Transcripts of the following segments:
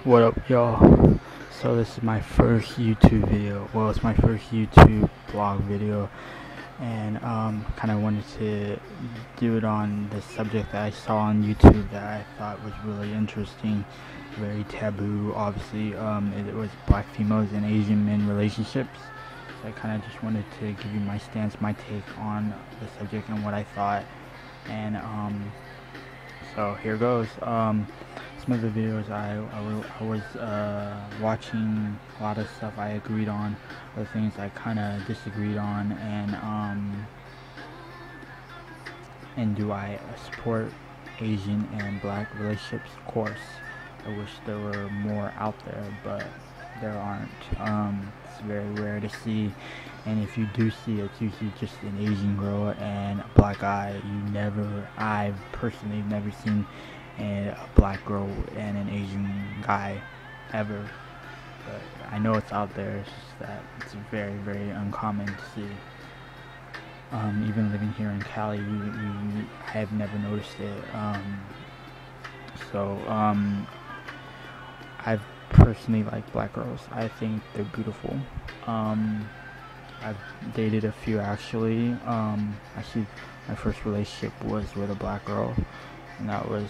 What up, y'all? So this is my first YouTube video. Well, it's my first YouTube blog video, and kind of wanted to do it on the subject that I saw on YouTube that I thought was really interesting, very taboo. Obviously, it was black females and Asian men relationships. So I kind of just wanted to give you my stance, my take on the subject and what I thought, and so here goes. Some of the videos I was watching, a lot of stuff I agreed on, other things I kind of disagreed on, and do I support Asian and black relationships? Of course. I wish there were more out there, but there aren't. It's very rare to see, and if you do see it, it's usually just an Asian girl and a black guy. I've personally never seen a black girl and an Asian guy ever, but I know it's out there. It's just that it's very, very uncommon to see. Even living here in Cali, I have never noticed it. I've personally like black girls. I think they're beautiful. I've dated a few actually. Actually, my first relationship was with a black girl, and that was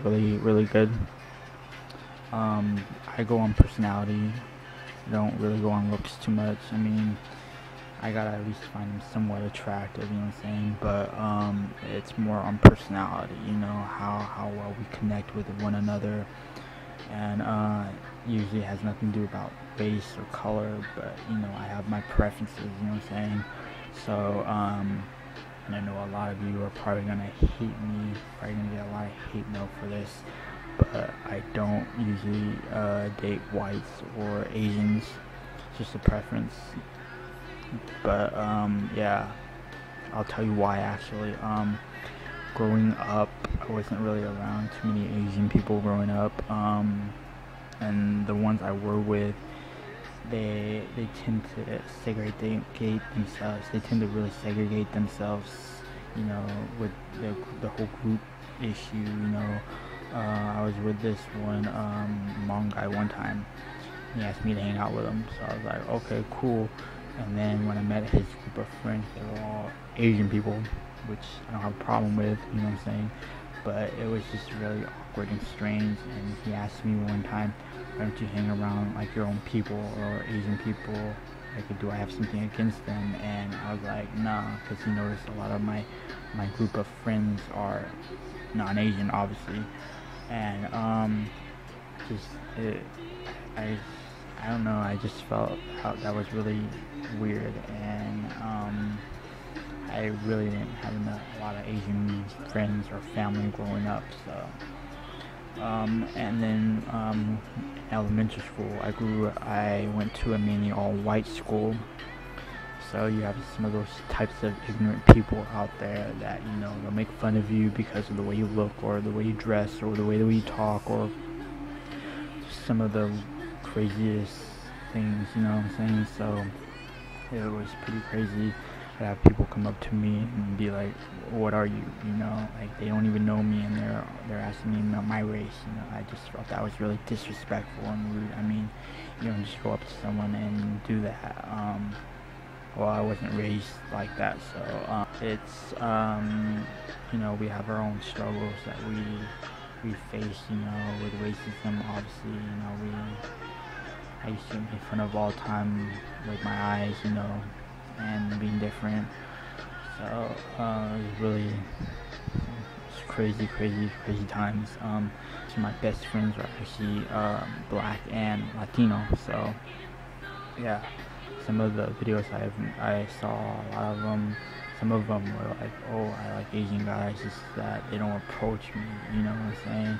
really, really good. I go on personality. I don't really go on looks too much. I mean, I gotta at least find them somewhat attractive, you know what I'm saying? But it's more on personality, you know, how well we connect with one another, and usually has nothing to do about race or color, but you know, I have my preferences, you know what I'm saying? So and I know a lot of you are probably gonna hate me, probably gonna get a lot of hate mail for this, but I don't usually date whites or Asians. It's just a preference. But yeah, I'll tell you why actually. Growing up, I wasn't really around too many Asian people growing up, and the ones I were with, they tend to segregate themselves. They tend to really segregate themselves, you know, with the whole group issue, you know. I was with this one Hmong guy one time. He asked me to hang out with him, so I was like, okay, cool. And then when I met his group of friends, they were all Asian people, which I don't have a problem with, you know what I'm saying? But it was just really awkward and strange, and he asked me one time, why don't you hang around like your own people or Asian people? Like, do I have something against them? And I was like, nah, because he noticed a lot of my group of friends are non-Asian, obviously, and I don't know, I just felt how that was really weird, and I really didn't have a lot of Asian friends or family growing up, so and then elementary school, I went to a mainly all-white school, so you have some of those types of ignorant people out there that, you know, they'll make fun of you because of the way you look or the way you dress or the way that you talk or some of the craziest things, you know what I'm saying? So it was pretty crazy. I'd have people come up to me and be like, what are you, you know, like they don't even know me, and they're asking me about my race, you know. I just felt that was really disrespectful and rude. I mean, you don't just go up to someone and do that. Well, I wasn't raised like that, so it's you know, we have our own struggles that we face, you know, with racism. Obviously, you know, I used to get made fun of all the time with my eyes, you know, and being different. So it was really crazy times. So my best friends are actually black and Latino. So yeah, some of the videos I saw, a lot of them, some of them were like, oh, I like Asian guys, just that they don't approach me, you know what I'm saying?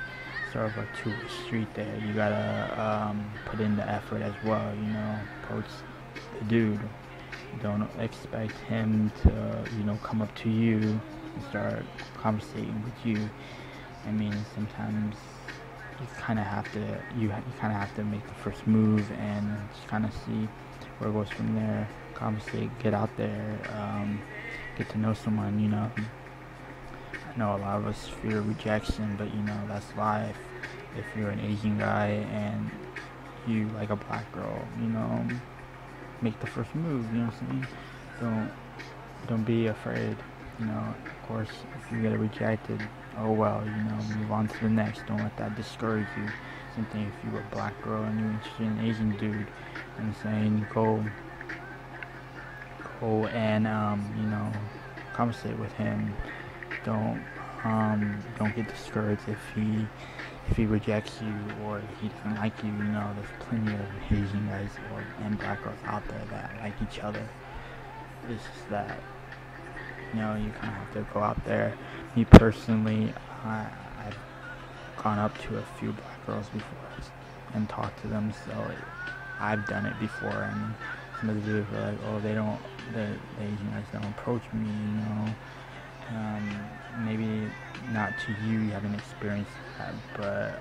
Sort of a two-way street there. You gotta put in the effort as well, you know, approach the dude. Don't expect him to, you know, come up to you and start conversating with you. I mean, sometimes you kind of have to make the first move and just kind of see where it goes from there. Conversate, get out there, get to know someone, you know. I know a lot of us fear rejection, but you know, that's life. if you're an Asian guy and you like a black girl, make the first move, you know what I'm saying? Don't be afraid, of course, if you get rejected, oh well, move on to the next. Don't let that discourage you. Same thing if you were a black girl and you're interested in an Asian dude, I'm saying go and conversate with him. Don't get discouraged if he rejects you or if he doesn't like you. There's plenty of Asian guys and black girls out there that like each other. It's just that you kind of have to go out there. Me personally, I've gone up to a few black girls before and talked to them, so I've done it before. And some of the videos were like, oh, the Asian guys don't approach me, maybe not to you haven't experienced that, but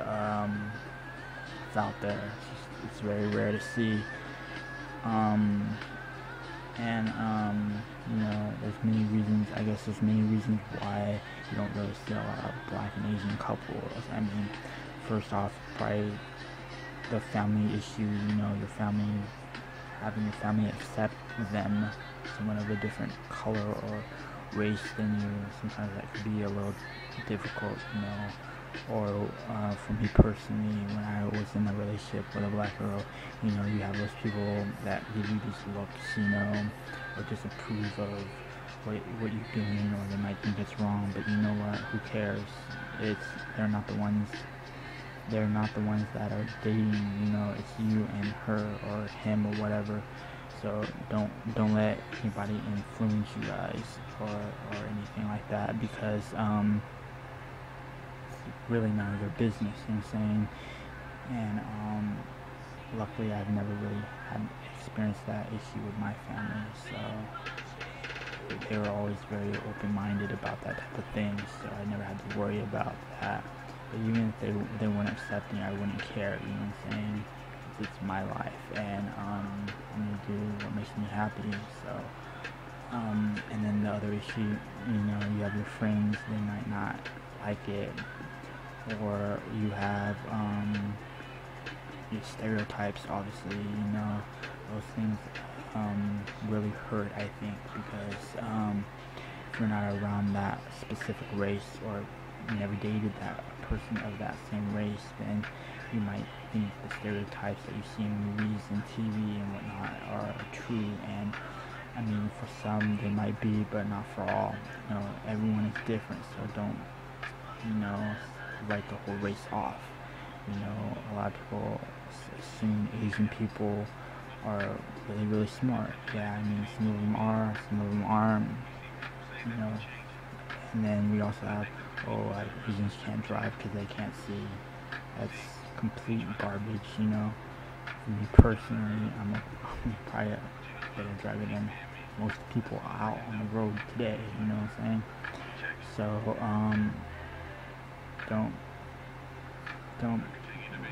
it's out there. It's very rare to see. There's many reasons why you don't really see a lot of black and Asian couples. I mean, first off, probably the family issue, having your family accept them, someone of a different color or race than you. Sometimes that could be a little difficult, or for me personally, when I was in a relationship with a black girl, you have those people that give you these looks, or disapprove of what you're doing, or they might think it's wrong, but you know what, who cares? They're not the ones that are dating, it's you and her or him or whatever. So don't let anybody influence you guys or anything like that, because it's really none of their business, you know what I'm saying? And luckily I've never really had experienced that issue with my family, so they were always very open-minded about that type of thing, so I never had to worry about that. But even if they weren't accepting, I wouldn't care, you know what I'm saying? It's my life, and I'm gonna do what makes me happy. So, and then the other issue, you have your friends, they might not like it, or you have your stereotypes. Obviously, those things really hurt, I think, because if you're not around that specific race, or you never dated that person of that same race, then you might think the stereotypes that you see in movies and TV and whatnot are true. And I mean, for some they might be, but not for all. Everyone is different, so don't write the whole race off. A lot of people assume Asian people are really, really smart. Yeah, I mean, some of them are, some of them aren't. And then we also have, Asians can't drive because they can't see. That's complete garbage, For me personally, I'm probably a better driver than most people out on the road today, you know what I'm saying? So,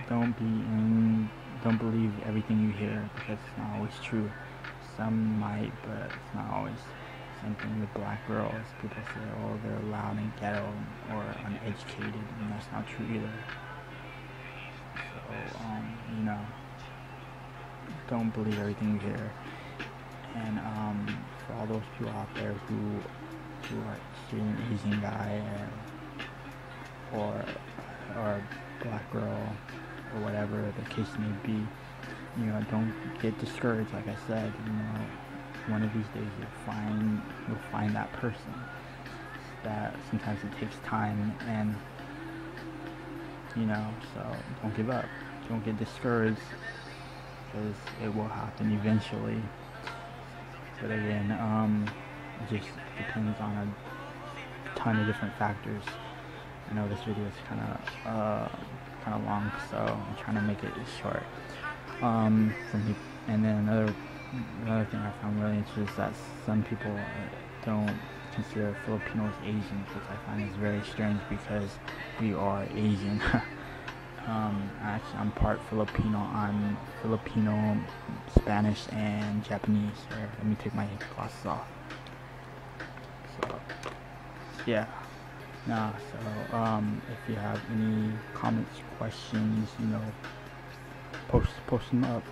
don't believe everything you hear, because it's not always true. Some might, but it's not always. Same thing with black girls. People say, oh, they're loud and ghetto or uneducated, and that's not true either. So, don't believe everything you hear. And for all those people out there who are seeing an Asian guy or a black girl or whatever the case may be, don't get discouraged. Like I said, one of these days you'll find that person. That sometimes it takes time, and so don't give up. Don't get discouraged, because it will happen eventually. But again, it just depends on a ton of different factors. I know this video is kind of long, so I'm trying to make it short. And then another thing I found really interesting is that some people don't consider Filipinos Asians, which I find is very strange, because we are Asian. Actually, I'm part Filipino. I'm Filipino, Spanish, and Japanese. Here, let me take my glasses off. So, yeah, Nah, so if you have any comments, questions, post them up.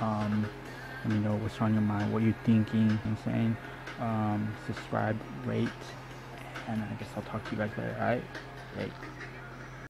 Let me know what's on your mind, what you're thinking. You know what I'm saying, subscribe, rate, and I guess I'll talk to you guys later. Alright, great.